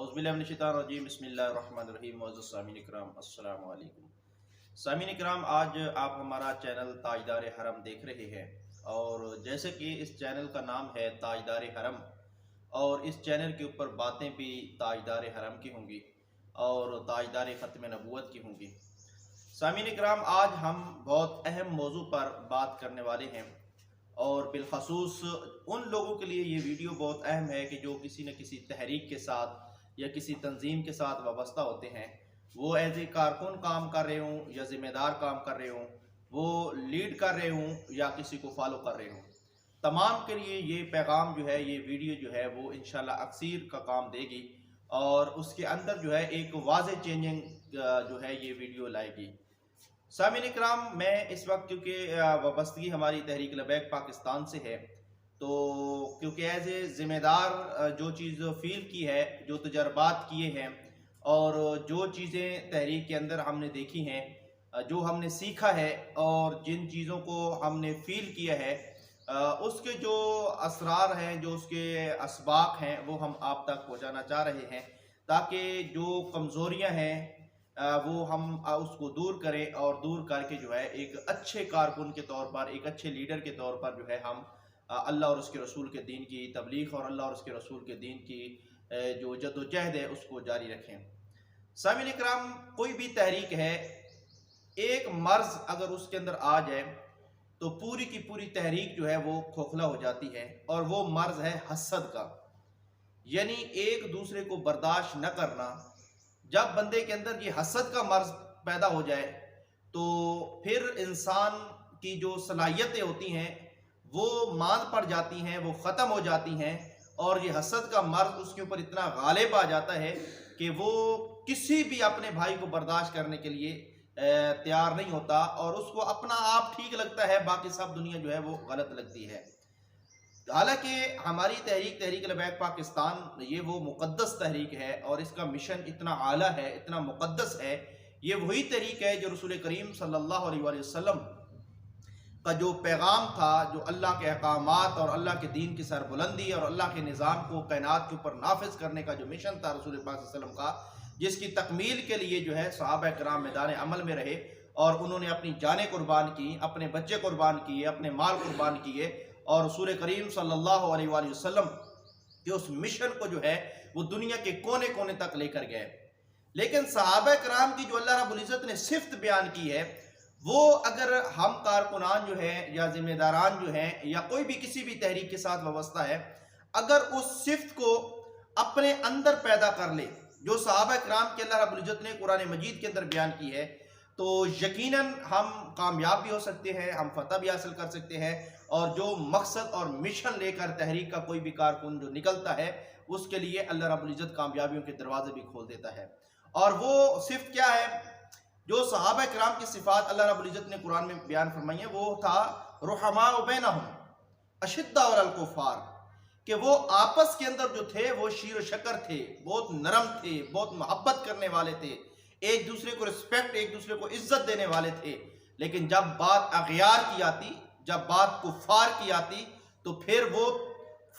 اعوذ باللہ من الشیطان الرجیم بسم اللہ الرحمن الرحیم معزز سامعین اکرام السلام علیکم۔ سامعین اکرام، آج آپ ہمارا چینل تاجدار حرم دیکھ رہے ہیں، اور جیسے کہ اس چینل کا نام ہے تاجدار حرم، اور اس چینل کے اوپر باتیں بھی تاجدار حرم کی ہوں گی اور تاجدار ختم نبوت کی ہوں گی۔ سامعین اکرام، آج ہم بہت اہم موضوع پر بات کرنے والے ہیں، اور بالخصوص ان لوگوں کے لیے یہ ویڈیو بہت اہم ہے کہ جو کسی نہ کسی تحریک کے ساتھ یا کسی تنظیم کے ساتھ وابستہ ہوتے ہیں، وہ ایز اے کارکن کام کر رہے ہوں یا ذمہ دار کام کر رہے ہوں، وہ لیڈ کر رہے ہوں یا کسی کو فالو کر رہے ہوں، تمام کے لیے یہ پیغام جو ہے، یہ ویڈیو جو ہے وہ انشاءاللہ اکثیر کا کام دے گی، اور اس کے اندر جو ہے ایک واضح چینجنگ جو ہے یہ ویڈیو لائے گی۔ سامعین اکرام، میں اس وقت کیونکہ وابستگی ہماری تحریک لبیک پاکستان سے ہے، تو کیونکہ ایز اے ذمہ دار جو چیز فیل کی ہے، جو تجربات کیے ہیں، اور جو چیزیں تحریک کے اندر ہم نے دیکھی ہیں، جو ہم نے سیکھا ہے، اور جن چیزوں کو ہم نے فیل کیا ہے، اس کے جو اسرار ہیں، جو اس کے اسباق ہیں، وہ ہم آپ تک پہنچانا چاہ رہے ہیں، تاکہ جو کمزوریاں ہیں وہ ہم اس کو دور کریں، اور دور کر کے جو ہے ایک اچھے کارکن کے طور پر، ایک اچھے لیڈر کے طور پر جو ہے ہم اللہ اور اس کے رسول کے دین کی تبلیغ اور اللہ اور اس کے رسول کے دین کی جو جد و جہد ہے اس کو جاری رکھیں۔ سامعین اکرام، کوئی بھی تحریک ہے، ایک مرض اگر اس کے اندر آ جائے تو پوری کی پوری تحریک جو ہے وہ کھوکھلا ہو جاتی ہے، اور وہ مرض ہے حسد کا، یعنی ایک دوسرے کو برداشت نہ کرنا۔ جب بندے کے اندر یہ حسد کا مرض پیدا ہو جائے تو پھر انسان کی جو صلاحیتیں ہوتی ہیں وہ ماند پڑ جاتی ہیں، وہ ختم ہو جاتی ہیں، اور یہ حسد کا مرض اس کے اوپر اتنا غالب آ جاتا ہے کہ وہ کسی بھی اپنے بھائی کو برداشت کرنے کے لیے تیار نہیں ہوتا، اور اس کو اپنا آپ ٹھیک لگتا ہے، باقی سب دنیا جو ہے وہ غلط لگتی ہے۔ حالانکہ ہماری تحریک لبیک پاکستان یہ وہ مقدس تحریک ہے، اور اس کا مشن اتنا اعلیٰ ہے، اتنا مقدس ہے۔ یہ وہی تحریک ہے جو رسول کریم صلی اللہ علیہ وآلہ وسلم کا جو پیغام تھا، جو اللہ کے احکامات اور اللہ کے دین کی سربلندی اور اللہ کے نظام کو کائنات کے اوپر نافذ کرنے کا جو مشن تھا رسول پاک صلی اللہ علیہ وسلم کا، جس کی تکمیل کے لیے جو ہے صحابہ کرام میدان عمل میں رہے، اور انہوں نے اپنی جانیں قربان کی، اپنے بچے قربان کیے، اپنے مال قربان کیے، اور رسول کریم صلی اللہ علیہ وآلہ وسلم کے اس مشن کو جو ہے وہ دنیا کے کونے کونے تک لے کر گئے۔ لیکن صحابہ کرام کی جو اللہ رب العزت نے صفت بیان کی ہے، وہ اگر ہم کارکنان جو ہیں یا ذمہ داران جو ہیں یا کوئی بھی کسی بھی تحریک کے ساتھ وابستہ ہے، اگر اس صفت کو اپنے اندر پیدا کر لے جو صحابہ کرام کے اللہ رب العزت نے قرآن مجید کے اندر بیان کی ہے، تو یقیناً ہم کامیاب بھی ہو سکتے ہیں، ہم فتح بھی حاصل کر سکتے ہیں، اور جو مقصد اور مشن لے کر تحریک کا کوئی بھی کارکن جو نکلتا ہے، اس کے لیے اللہ رب العزت کامیابیوں کے دروازے بھی کھول دیتا ہے۔ اور وہ صفت کیا ہے؟ جو صحابہ کرام کی صفات اللہ رب العزت نے قرآن میں بیان فرمائی ہیں، وہ تھا رحماء بینہم اشداء علی الکفار، کہ وہ آپس کے اندر جو تھے وہ شیر و شکر تھے، بہت نرم تھے، بہت محبت کرنے والے تھے، ایک دوسرے کو رسپیکٹ، ایک دوسرے کو عزت دینے والے تھے۔ لیکن جب بات اغیار کی آتی، جب بات کفار کی آتی، تو پھر وہ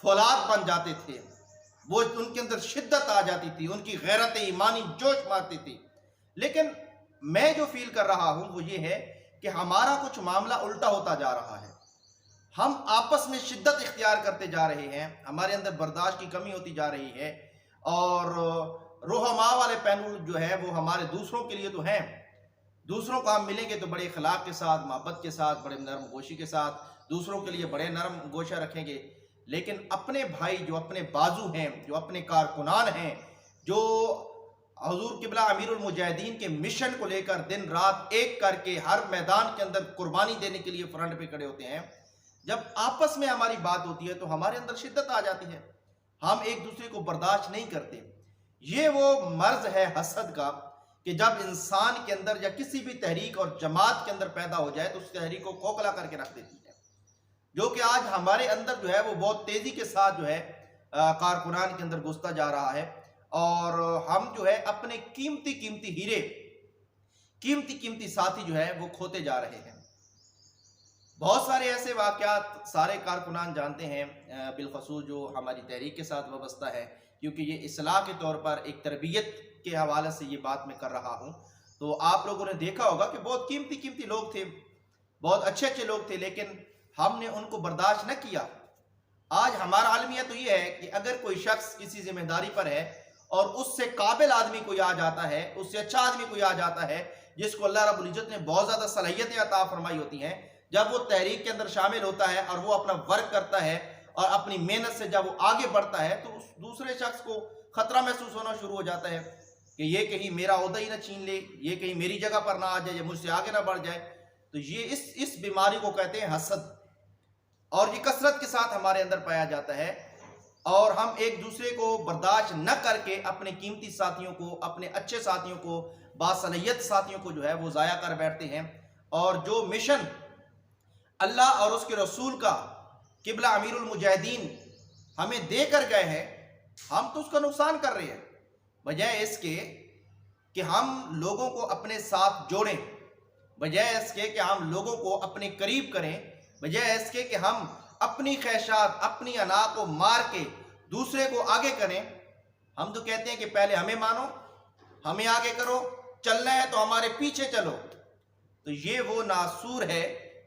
فولاد بن جاتے تھے، وہ ان کے اندر شدت آ جاتی تھی، ان کی غیرت ایمانی جوش مارتی تھی۔ لیکن میں جو فیل کر رہا ہوں وہ یہ ہے کہ ہمارا کچھ معاملہ الٹا ہوتا جا رہا ہے، ہم آپس میں شدت اختیار کرتے جا رہے ہیں، ہمارے اندر برداشت کی کمی ہوتی جا رہی ہے، اور رحماء والے پہلو جو ہے وہ ہمارے دوسروں کے لیے تو ہیں، دوسروں کو ہم ملیں گے تو بڑے اخلاق کے ساتھ، محبت کے ساتھ، بڑے نرم گوشی کے ساتھ دوسروں کے لیے بڑے نرم گوشہ رکھیں گے، لیکن اپنے بھائی جو اپنے بازو ہیں، جو اپنے کارکنان ہیں، جو حضور قبلہ امیر المجاہدین کے مشن کو لے کر دن رات ایک کر کے ہر میدان کے اندر قربانی دینے کے لیے فرنٹ پہ کھڑے ہوتے ہیں، جب آپس میں ہماری بات ہوتی ہے تو ہمارے اندر شدت آ جاتی ہے، ہم ایک دوسرے کو برداشت نہیں کرتے۔ یہ وہ مرض ہے حسد کا کہ جب انسان کے اندر یا کسی بھی تحریک اور جماعت کے اندر پیدا ہو جائے تو اس تحریک کو کھوکھلا کر کے رکھ دیتی ہے، جو کہ آج ہمارے اندر جو ہے وہ بہت تیزی کے ساتھ جو ہے کارکنان کے اندر گھستا جا رہا ہے، اور ہم جو ہے اپنے قیمتی قیمتی ہیرے، قیمتی قیمتی ساتھی جو ہے وہ کھوتے جا رہے ہیں۔ بہت سارے ایسے واقعات سارے کارکنان جانتے ہیں، بالخصوص جو ہماری تحریک کے ساتھ وابستہ ہے، کیونکہ یہ اصلاح کے طور پر ایک تربیت کے حوالے سے یہ بات میں کر رہا ہوں۔ تو آپ لوگوں نے دیکھا ہوگا کہ بہت قیمتی لوگ تھے، بہت اچھے لوگ تھے، لیکن ہم نے ان کو برداشت نہ کیا۔ آج ہمارا عالمیہ تو یہ ہے کہ اگر کوئی شخص کسی ذمہ داری پر ہے اور اس سے قابل آدمی کوئی آ جاتا ہے، اس سے اچھا آدمی کوئی آ جاتا ہے، جس کو اللہ رب العزت نے بہت زیادہ صلاحیتیں عطا فرمائی ہوتی ہیں، جب وہ تحریک کے اندر شامل ہوتا ہے اور وہ اپنا ورک کرتا ہے اور اپنی محنت سے جب وہ آگے بڑھتا ہے، تو اس دوسرے شخص کو خطرہ محسوس ہونا شروع ہو جاتا ہے کہ یہ کہیں میرا عہدہ ہی نہ چھین لے، یہ کہیں میری جگہ پر نہ آ جائے، یا مجھ سے آگے نہ بڑھ جائے۔ تو یہ اس بیماری کو کہتے ہیں حسد، اور یہ کثرت کے ساتھ ہمارے اندر پایا جاتا ہے، اور ہم ایک دوسرے کو برداشت نہ کر کے اپنے قیمتی ساتھیوں کو، اپنے اچھے ساتھیوں کو، باصلاحیت ساتھیوں کو جو ہے وہ ضائع کر بیٹھتے ہیں، اور جو مشن اللہ اور اس کے رسول کا قبلہ امیر المجاہدین ہمیں دے کر گئے ہیں، ہم تو اس کا نقصان کر رہے ہیں، بجائے اس کے کہ ہم لوگوں کو اپنے ساتھ جوڑیں، بجائے اس کے کہ ہم لوگوں کو اپنے قریب کریں، بجائے اس کے کہ ہم اپنی خواہشات، اپنی انا کو مار کے دوسرے کو آگے کریں، ہم تو کہتے ہیں کہ پہلے ہمیں مانو، ہمیں آگے کرو، چلنا ہے تو ہمارے پیچھے چلو۔ تو یہ وہ ناسور ہے،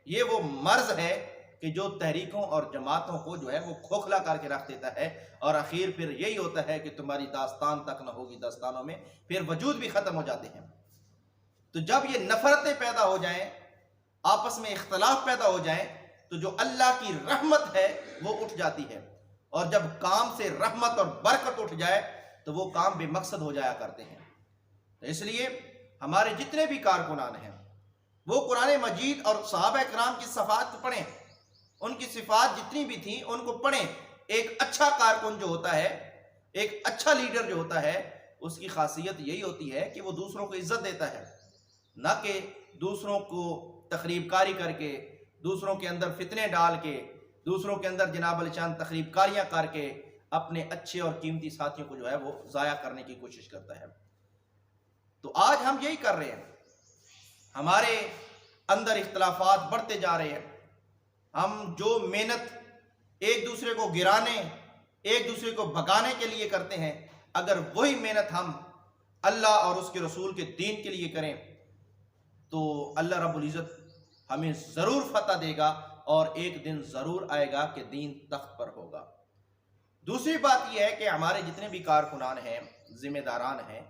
یہ وہ مرض ہے کہ جو تحریکوں اور جماعتوں کو جو ہے وہ کھوکھلا کر کے رکھ دیتا ہے، اور اخیر پھر یہی ہوتا ہے کہ تمہاری داستان تک نہ ہوگی، داستانوں میں پھر وجود بھی ختم ہو جاتے ہیں۔ تو جب یہ نفرتیں پیدا ہو جائیں، آپس میں اختلاف پیدا ہو جائیں، تو جو اللہ کی رحمت ہے وہ اٹھ جاتی ہے، اور جب کام سے رحمت اور برکت اٹھ جائے تو وہ کام بے مقصد ہو جایا کرتے ہیں۔ تو اس لیے ہمارے جتنے بھی کارکنان ہیں وہ قرآن مجید اور صحابہ کرام کی صفات کو پڑھیں، ان کی صفات جتنی بھی تھیں ان کو پڑھیں۔ ایک اچھا کارکن جو ہوتا ہے، ایک اچھا لیڈر جو ہوتا ہے، اس کی خاصیت یہی ہوتی ہے کہ وہ دوسروں کو عزت دیتا ہے، نہ کہ دوسروں کو تخریب کاری کر کے، دوسروں کے اندر فتنے ڈال کے، دوسروں کے اندر جناب الشان تخریب کاریاں کر کے اپنے اچھے اور قیمتی ساتھیوں کو جو ہے وہ ضائع کرنے کی کوشش کرتا ہے۔ تو آج ہم یہی کر رہے ہیں، ہمارے اندر اختلافات بڑھتے جا رہے ہیں، ہم جو محنت ایک دوسرے کو گرانے، ایک دوسرے کو بھگانے کے لیے کرتے ہیں، اگر وہی محنت ہم اللہ اور اس کے رسول کے دین کے لیے کریں تو اللہ رب العزت ہمیں ضرور فتح دے گا، اور ایک دن ضرور آئے گا کہ دین تخت پر ہوگا۔ دوسری بات یہ ہے کہ ہمارے جتنے بھی کارکنان ہیں، ذمہ داران ہیں،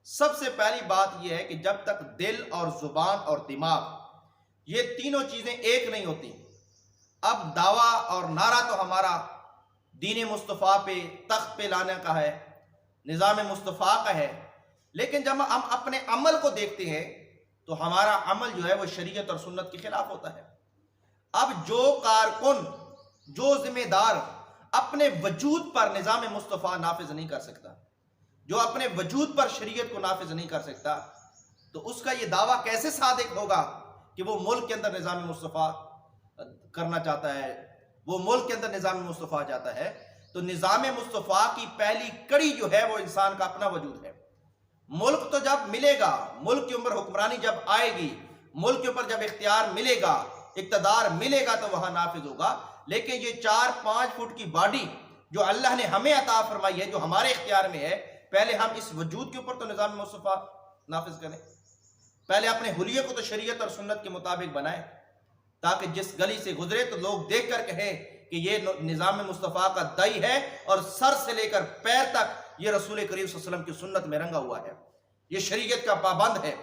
سب سے پہلی بات یہ ہے کہ جب تک دل اور زبان اور دماغ یہ تینوں چیزیں ایک نہیں ہوتی، اب دعویٰ اور نعرہ تو ہمارا دین مصطفیٰ پہ، تخت پہ لانے کا ہے، نظام مصطفیٰ کا ہے، لیکن جب ہم اپنے عمل کو دیکھتے ہیں تو ہمارا عمل جو ہے وہ شریعت اور سنت کے خلاف ہوتا ہے۔ اب جو کارکن، جو ذمہ دار اپنے وجود پر نظام مصطفیٰ نافذ نہیں کر سکتا، جو اپنے وجود پر شریعت کو نافذ نہیں کر سکتا، تو اس کا یہ دعویٰ کیسے صادق ہوگا کہ وہ ملک کے اندر نظام مصطفیٰ کرنا چاہتا ہے، وہ ملک کے اندر نظام مصطفیٰ چاہتا ہے؟ تو نظام مصطفیٰ کی پہلی کڑی جو ہے وہ انسان کا اپنا وجود ہے۔ ملک تو جب ملے گا، ملک کے اوپر حکمرانی جب آئے گی، ملک کے اوپر جب اختیار ملے گا، اقتدار ملے گا، تو وہاں نافذ ہوگا۔ لیکن یہ 4-5 فٹ کی باڈی جو اللہ نے ہمیں عطا فرمائی ہے، جو ہمارے اختیار میں ہے، پہلے ہم اس وجود کے اوپر تو نظام مصطفیٰ نافذ کریں، پہلے اپنے حلیے کو تو شریعت اور سنت کے مطابق بنائیں، تاکہ جس گلی سے گزرے تو لوگ دیکھ کر کہیں کہ یہ نظام مصطفیٰ کا دائی ہے، اور سر سے لے کر پیر تک یہ رسول کریم صلی اللہ علیہ وسلم کی سنت میں رنگا ہوا ہے، یہ شریعت کا پابند ہے،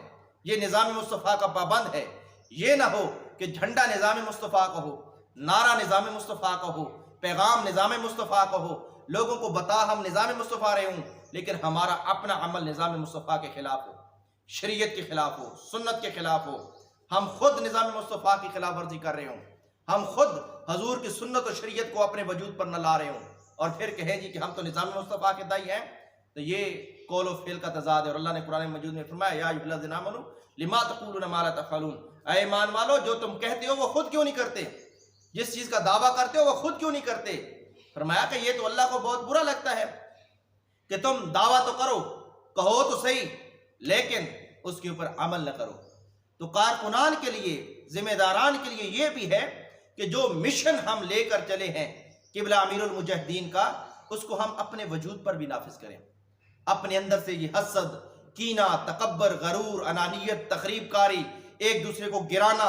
یہ نظام مصطفیٰ کا پابند ہے۔ یہ نہ ہو کہ جھنڈا نظام مصطفیٰ کا ہو، نعرہ نظام مصطفیٰ کا ہو، پیغام نظام مصطفیٰ کا ہو، لوگوں کو بتا ہم نظام مصطفیٰ رہے ہوں، لیکن ہمارا اپنا عمل نظام مصطفیٰ کے خلاف ہو، شریعت کے خلاف ہو، سنت کے خلاف ہو، ہم خود نظام مصطفیٰ کی خلاف ورزی کر رہے ہوں، ہم خود حضور کی سنت و شریعت کو اپنے وجود پر نہ لا رہے ہوں، اور پھر کہیں جی کہ ہم تو نظام مصطفیٰ کے دائی ہیں، تو یہ قول و فعل کا تضاد ہے۔ اور اللہ نے قرآن مجید میں فرمایا یا ایھا الذین آمنوا لما تقولون ما لا تفعلون، اے ایمان والو جو تم کہتے ہو وہ خود کیوں نہیں کرتے، جس چیز کا دعویٰ کرتے ہو وہ خود کیوں نہیں کرتے۔ فرمایا کہ یہ تو اللہ کو بہت برا لگتا ہے کہ تم دعویٰ تو کرو، کہو تو صحیح، لیکن اس کے اوپر عمل نہ کرو۔ تو کارکنان کے لیے، ذمہ داران کے لیے یہ بھی ہے کہ جو مشن ہم لے کر چلے ہیں قبلہ امیر المجاہدین کا، اس کو ہم اپنے وجود پر بھی نافذ کریں. اپنے اندر سے یہ حسد، کینہ، تکبر، غرور، انانیت، تخریب کاری، ایک دوسرے کو گرانا،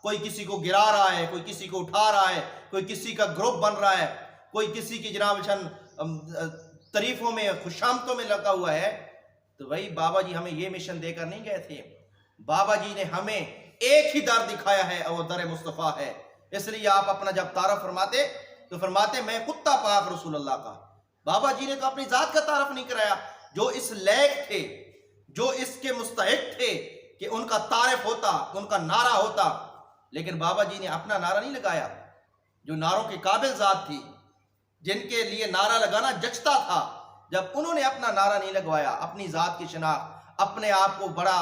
کوئی کسی کو گرا رہا ہے، کوئی کسی کو اٹھا رہا ہے، کوئی کسی کا گروپ بن رہا ہے، کوئی کسی کی جناب تعریفوں میں، خوشامتوں میں لگا ہوا ہے. تو بھائی بابا جی ہمیں یہ مشن دے کر نہیں گئے تھے. بابا جی نے ہمیں ایک ہی در دکھایا ہے اور وہ در مصطفیٰ ہے. اس لیے آپ اپنا جب تعارف فرماتے تو فرماتے میں کتا پاک رسول اللہ کا. بابا جی نے تو اپنی ذات کا تعارف نہیں کرایا. جو اس لائق تھے، جو اس کے مستحق تھے کہ ان کا تعارف ہوتا، ان کا نعرہ ہوتا، لیکن بابا جی نے اپنا نعرہ نہیں لگایا. جو نعروں کے قابل ذات تھی، جن کے لیے نعرہ لگانا جچتا تھا، جب انہوں نے اپنا نعرہ نہیں لگوایا، اپنی ذات کی شناخت، اپنے آپ کو بڑا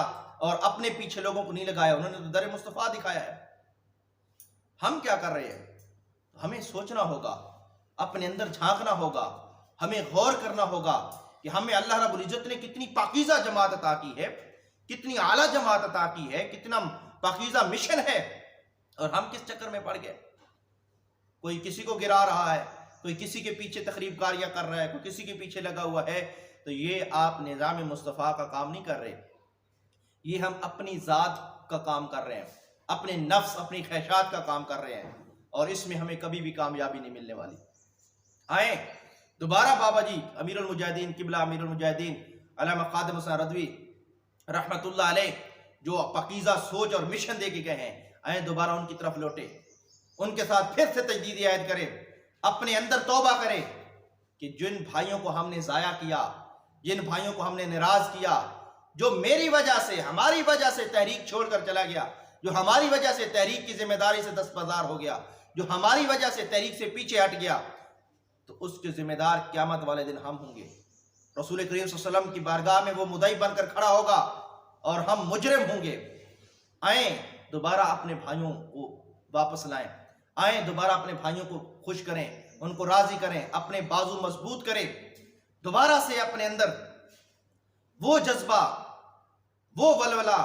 اور اپنے پیچھے لوگوں کو نہیں لگایا، انہوں نے تو در مصطفیٰ دکھایا ہے. ہم کیا کر رہے ہیں؟ ہمیں سوچنا ہوگا، اپنے اندر جھانکنا ہوگا، ہمیں غور کرنا ہوگا کہ ہمیں اللہ رب العزت نے کتنی پاکیزہ جماعت عطا کی ہے، کتنی اعلیٰ جماعت عطا کی ہے، کتنا پاکیزہ مشن ہے، اور ہم کس چکر میں پڑ گئے. کوئی کسی کو گرا رہا ہے، کوئی کسی کے پیچھے تخریب کاریاں کر رہا ہے، کوئی کسی کے پیچھے لگا ہوا ہے. تو یہ آپ نظام مصطفیٰ کا کام نہیں کر رہے، یہ ہم اپنی ذات کا کام کر رہے ہیں، اپنے نفس، اپنی خواہشات کا کام کر رہے ہیں، اور اس میں ہمیں کبھی بھی کامیابی نہیں ملنے والی. آئیں دوبارہ بابا جی امیر المجاہدین، قبلہ امیر المجاہدین علامہ خادم حسین رضوی رحمت اللہ علیہ، جو پاکیزہ سوچ اور مشن دے کے گئے ہیں، آئیں دوبارہ ان کی طرف لوٹے، ان کے ساتھ پھر سے تجدید عہد کریں، اپنے اندر توبہ کریں کہ جن بھائیوں کو ہم نے ضائع کیا، جن بھائیوں کو ہم نے ناراض کیا، جو میری وجہ سے، ہماری وجہ سے تحریک چھوڑ کر چلا گیا، جو ہماری وجہ سے تحریک کی ذمہ داری سے دستبردار ہو گیا، جو ہماری وجہ سے تحریک سے پیچھے ہٹ گیا، تو اس کے ذمہ دار قیامت والے دن ہم ہوں گے. رسول کریم صلی اللہ علیہ وسلم کی بارگاہ میں وہ مدعی بن کر کھڑا ہوگا اور ہم مجرم ہوں گے. آئیں دوبارہ اپنے بھائیوں کو واپس لائیں، آئیں دوبارہ اپنے بھائیوں کو خوش کریں، ان کو راضی کریں، اپنے بازو مضبوط کریں، دوبارہ سے اپنے اندر وہ جذبہ، وہ ولولہ،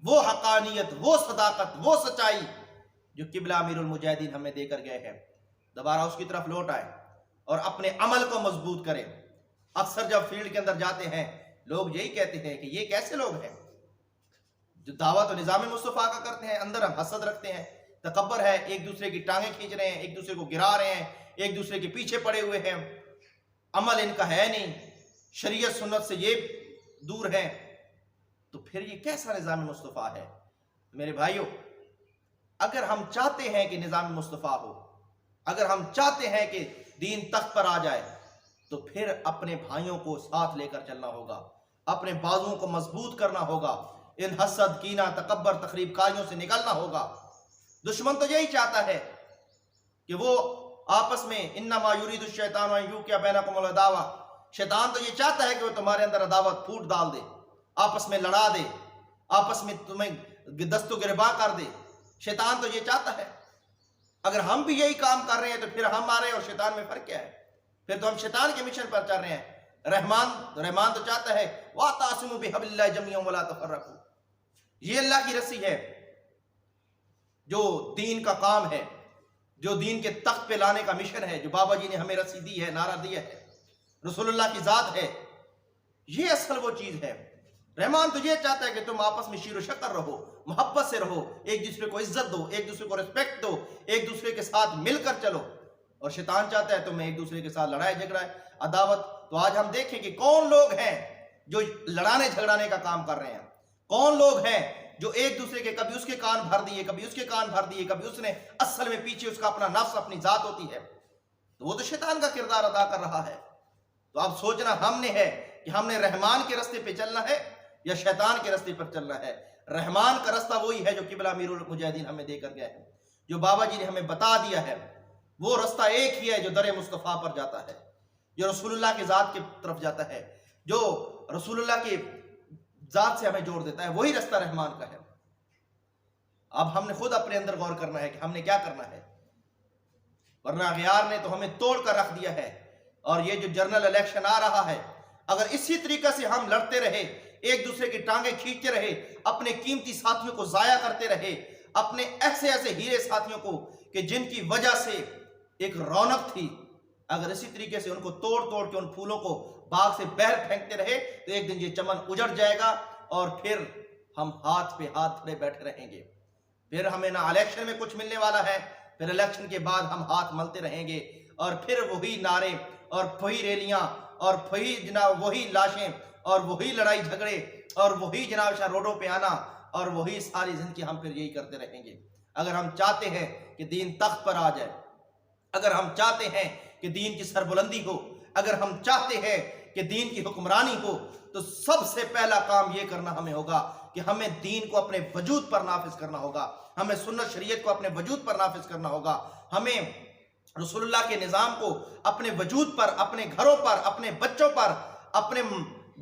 وہ حقانیت، وہ صداقت، وہ سچائی جو قبلہ امیر المجاہدین ہمیں دے کر گئے ہیں، دوبارہ اس کی طرف لوٹ آئیں اور اپنے عمل کو مضبوط کریں. اکثر جب فیلڈ کے اندر جاتے ہیں لوگ یہی کہتے ہیں کہ یہ کیسے لوگ ہیں جو دعوت و نظام مصطفیٰ کا کرتے ہیں، اندر ہم حسد رکھتے ہیں، تکبر ہے، ایک دوسرے کی ٹانگیں کھینچ رہے ہیں، ایک دوسرے کو گرا رہے ہیں، ایک دوسرے کے پیچھے پڑے ہوئے ہیں، عمل ان کا ہے نہیں، شریعت سنت سے یہ دور ہیں. تو پھر یہ کیسا نظام مصطفیٰ ہے؟ میرے بھائیوں، اگر ہم چاہتے ہیں کہ نظام مصطفیٰ ہو، اگر ہم چاہتے ہیں کہ دین تخت پر آ جائے، تو پھر اپنے بھائیوں کو ساتھ لے کر چلنا ہوگا، اپنے بازوؤں کو مضبوط کرنا ہوگا، ان حسد، کینہ، تکبر، تخریب کاریوں سے نکلنا ہوگا. دشمن تو یہی چاہتا ہے کہ وہ آپس میں انما یرید الشیطان ان یوقع بینکم العداوہ، شیطان تو یہ چاہتا ہے کہ وہ تمہارے اندر عداوت پھوٹ ڈال دے، آپس میں لڑا دے، آپس میں تمہیں دست و گرباں کر دے. شیطان تو یہ چاہتا ہے. اگر ہم بھی یہی کام کر رہے ہیں تو پھر ہمارے اور شیطان میں فرق کیا ہے؟ پھر تو ہم شیطان کے مشن پر چل رہے ہیں. رحمان تو چاہتا ہے وَاعْتَصِمُوا بِحَبْلِ اللَّهِ جَمِيعًا وَلَا تَفَرَّقُوا. یہ اللہ کی رسی ہے جو دین کا کام ہے، جو دین کے تخت پہ لانے کا مشن ہے، جو بابا جی نے ہمیں رسی دی ہے، نعرہ دیا ہے، رسول اللہ کی ذات ہے. یہ اصل وہ چیز ہے. رحمان تو یہ چاہتا ہے کہ تم آپس میں شیر و شکر رہو، محبت سے رہو، ایک دوسرے کو عزت دو، ایک دوسرے کو رسپیکٹ دو، ایک دوسرے کے ساتھ مل کر چلو. اور شیطان چاہتا ہے تمہیں ایک دوسرے کے ساتھ لڑائی جھگڑا عداوت. تو آج ہم دیکھیں کہ کون لوگ ہیں جو لڑانے جھگڑانے کا کام کر رہے ہیں، کون لوگ ہیں جو ایک دوسرے کے کبھی اس کے کان بھر دیے، کبھی اس کے کان بھر دیے، کبھی اس نے اصل میں پیچھے اس کا اپنا نفس، اپنی ذات ہوتی ہے، تو وہ تو شیطان کا کردار ادا کر رہا ہے. تو اب سوچنا ہم نے ہے کہ ہم نے رحمان کے رستے پہ چلنا ہے یا شیطان کے رستے پر چلنا ہے. رحمان کا رستہ وہی ہے جو قبلہ امیر المجاہدین ہمیں دے کر گئے ہیں، جو بابا جی نے ہمیں بتا دیا ہے. وہ رستہ ایک ہی ہے جو در مصطفیٰ پر جاتا ہے، جو رسول اللہ کی ذات کی طرف جاتا ہے، جو رسول اللہ کی ذات سے ہمیں جوڑ دیتا ہے. وہی رستہ رحمان کا ہے. اب ہم نے خود اپنے اندر غور کرنا ہے کہ ہم نے کیا کرنا ہے، ورنہ اغیار نے تو ہمیں توڑ کر رکھ دیا ہے. اور یہ جو جنرل الیکشن آ رہا ہے، اگر اسی طریقے سے ہم لڑتے رہے، ایک دوسرے کی ٹانگیں کھینچتے رہے، اپنے قیمتی ساتھیوں کو ضائع کرتے رہے، اپنے ایسے ہیرے ساتھیوں کو کہ جن کی وجہ سے ایک رونق تھی، اگر اسی طریقے سے ان کو توڑ توڑ کے ان پھولوں کو باغ سے باہر پھینکتے رہے تو ایک دن یہ چمن اجڑ جائے گا اور پھر ہم ہاتھ پہ ہاتھ دھرے بیٹھے رہیں گے. پھر ہمیں نہ الیکشن میں کچھ ملنے والا ہے، پھر الیکشن کے بعد ہم ہاتھ ملتے رہیں گے اور پھر وہی نعرے اور وہی ریلیاں اور وہی جناب وہی لاشیں اور وہی لڑائی جھگڑے اور وہی جناب روڈوں پہ آنا اور وہی ساری زندگی ہم پھر یہی کرتے رہیں گے. اگر ہم چاہتے ہیں کہ دین تخت پر آ جائے، اگر ہم چاہتے ہیں کہ دین کی سربلندی ہو، اگر ہم چاہتے ہیں کہ دین کی حکمرانی ہو، تو سب سے پہلا کام یہ کرنا ہمیں ہوگا کہ ہمیں دین کو اپنے وجود پر نافذ کرنا ہوگا، ہمیں سنت شریعت کو اپنے وجود پر نافذ کرنا ہوگا، ہمیں رسول اللہ کے نظام کو اپنے وجود پر، اپنے گھروں پر، اپنے بچوں پر، اپنے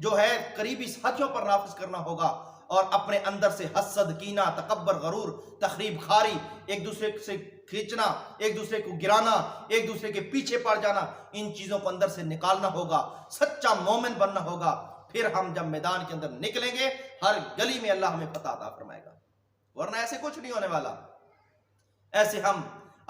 جو ہے قریبی ساتھیوں پر نافذ کرنا ہوگا، اور اپنے اندر سے حسد، کینہ، تکبر، غرور، تخریب خاری، ایک دوسرے سے کھینچنا، ایک دوسرے کو گرانا، ایک دوسرے کے پیچھے پڑ جانا، ان چیزوں کو اندر سے نکالنا ہوگا، سچا مومن بننا ہوگا. پھر ہم جب میدان کے اندر نکلیں گے ہر گلی میں اللہ ہمیں فتح عطا فرمائے گا، ورنہ ایسے کچھ نہیں ہونے والا. ایسے ہم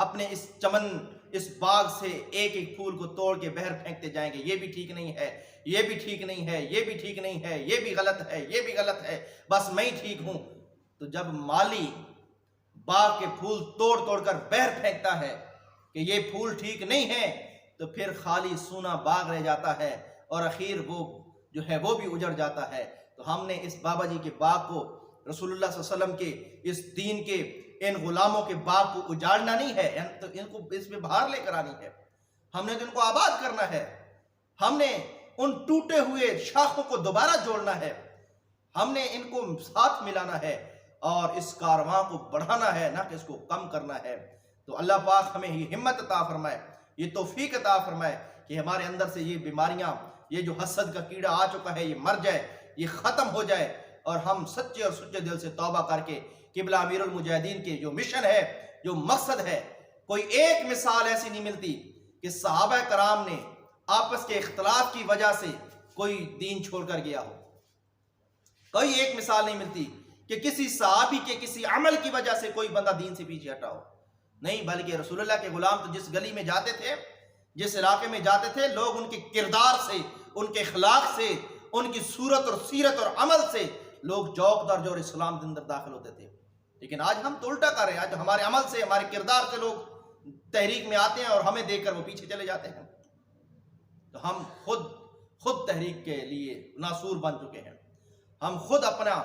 اپنے اس چمن، اس باغ سے ایک ایک پھول کو توڑ کے باہر پھینکتے جائیں گے، یہ بھی ٹھیک نہیں ہے، یہ بھی ٹھیک نہیں ہے، یہ بھی ٹھیک نہیں ہے، یہ بھی غلط ہے، یہ بھی غلط ہے، بس میں ہی ٹھیک ہوں. تو جب مالی باغ کے پھول توڑ توڑ کر باہر پھینکتا ہے کہ یہ پھول ٹھیک نہیں ہے، تو پھر خالی سونا باغ رہ جاتا ہے اور اخیر وہ جو ہے وہ بھی اجڑ جاتا ہے. تو ہم نے اس بابا جی کے باغ کو، رسول اللہ صلی اللہ علیہ وسلم کے اس دین کے ان غلاموں کے باغ کو اجاڑنا نہیں ہے، تو ان کو اس میں بہار لے کر آنی ہے. ہم نے ان کو آباد کرنا ہے، ہم نے ان ٹوٹے ہوئے شاخوں کو دوبارہ جوڑنا ہے، ہم نے ان کو ساتھ ملانا ہے اور اس کارواں کو بڑھانا ہے، نہ کہ اس کو کم کرنا ہے. تو اللہ پاک ہمیں یہ ہمت عطا فرمائے، یہ توفیق عطا فرمائے کہ ہمارے اندر سے یہ بیماریاں، یہ جو حسد کا کیڑا آ چکا ہے، یہ مر جائے، یہ ختم ہو جائے، اور ہم سچے اور سچے دل سے توبہ کر کے قبلہ امیر المجاہدین کے جو مشن ہے، جو مقصد ہے، کوئی ایک مثال ایسی نہیں ملتی کہ صحابہ کرام نے آپس کے اختلاف کی وجہ سے کوئی دین چھوڑ کر گیا ہو. کوئی ایک مثال نہیں ملتی کہ کسی صحابی کے کسی عمل کی وجہ سے کوئی بندہ دین سے پیچھے ہٹا ہو. نہیں، بلکہ رسول اللہ کے غلام تو جس گلی میں جاتے تھے، جس علاقے میں جاتے تھے، لوگ ان کے کردار سے، ان کے اخلاق سے، ان کی صورت اور سیرت اور عمل سے لوگ جوق در جو اور اسلام کے اندر داخل ہوتے تھے. لیکن آج ہم تو الٹا کر رہے ہیں، آج ہمارے عمل سے، ہمارے کردار سے لوگ تحریک میں آتے ہیں اور ہمیں دیکھ کر وہ پیچھے چلے جاتے ہیں. تو ہم خود تحریک کے لیے ناسور بن چکے ہیں. ہم خود اپنا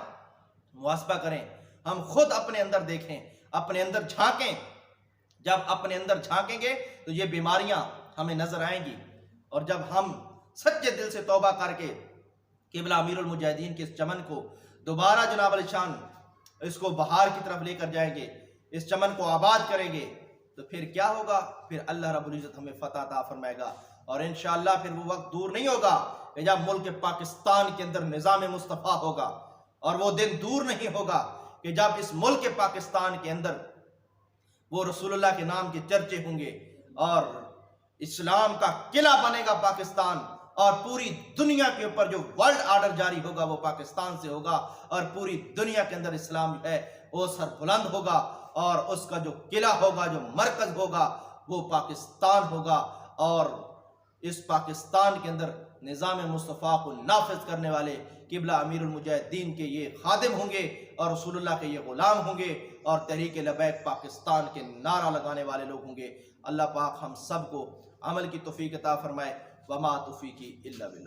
محاسبہ کریں، ہم خود اپنے اندر دیکھیں، اپنے اندر جھانکیں. جب اپنے اندر جھانکیں گے تو یہ بیماریاں ہمیں نظر آئیں گی، اور جب ہم سچے دل سے توبہ کر کے قبلہ امیر المجاہدین کے اس چمن کو دوبارہ جناب علی شان اس کو بہار کی طرف لے کر جائیں گے، اس چمن کو آباد کریں گے، تو پھر کیا ہوگا؟ پھر اللہ رب العزت ہمیں فتح عطا فرمائے گا. اور انشاءاللہ پھر وہ وقت دور نہیں ہوگا کہ جب ملک پاکستان کے اندر نظام مصطفیٰ ہوگا، اور وہ دن دور نہیں ہوگا کہ جب اس ملک پاکستان کے اندر وہ رسول اللہ کے نام کے چرچے ہوں گے اور اسلام کا قلعہ بنے گا پاکستان، اور پوری دنیا کے اوپر جو ورلڈ آرڈر جاری ہوگا وہ پاکستان سے ہوگا، اور پوری دنیا کے اندر اسلام جو ہے وہ سر بلند ہوگا، اور اس کا جو قلعہ ہوگا، جو مرکز ہوگا، وہ پاکستان ہوگا. اور اس پاکستان کے اندر نظام مصطفیٰ کو نافذ کرنے والے قبلہ امیر المجاہدین کے یہ خادم ہوں گے، اور رسول اللہ کے یہ غلام ہوں گے، اور تحریک لبیک پاکستان کے نعرہ لگانے والے لوگ ہوں گے. اللہ پاک ہم سب کو عمل کی توفیق عطا فرمائے. وما توفیقی الا باللہ.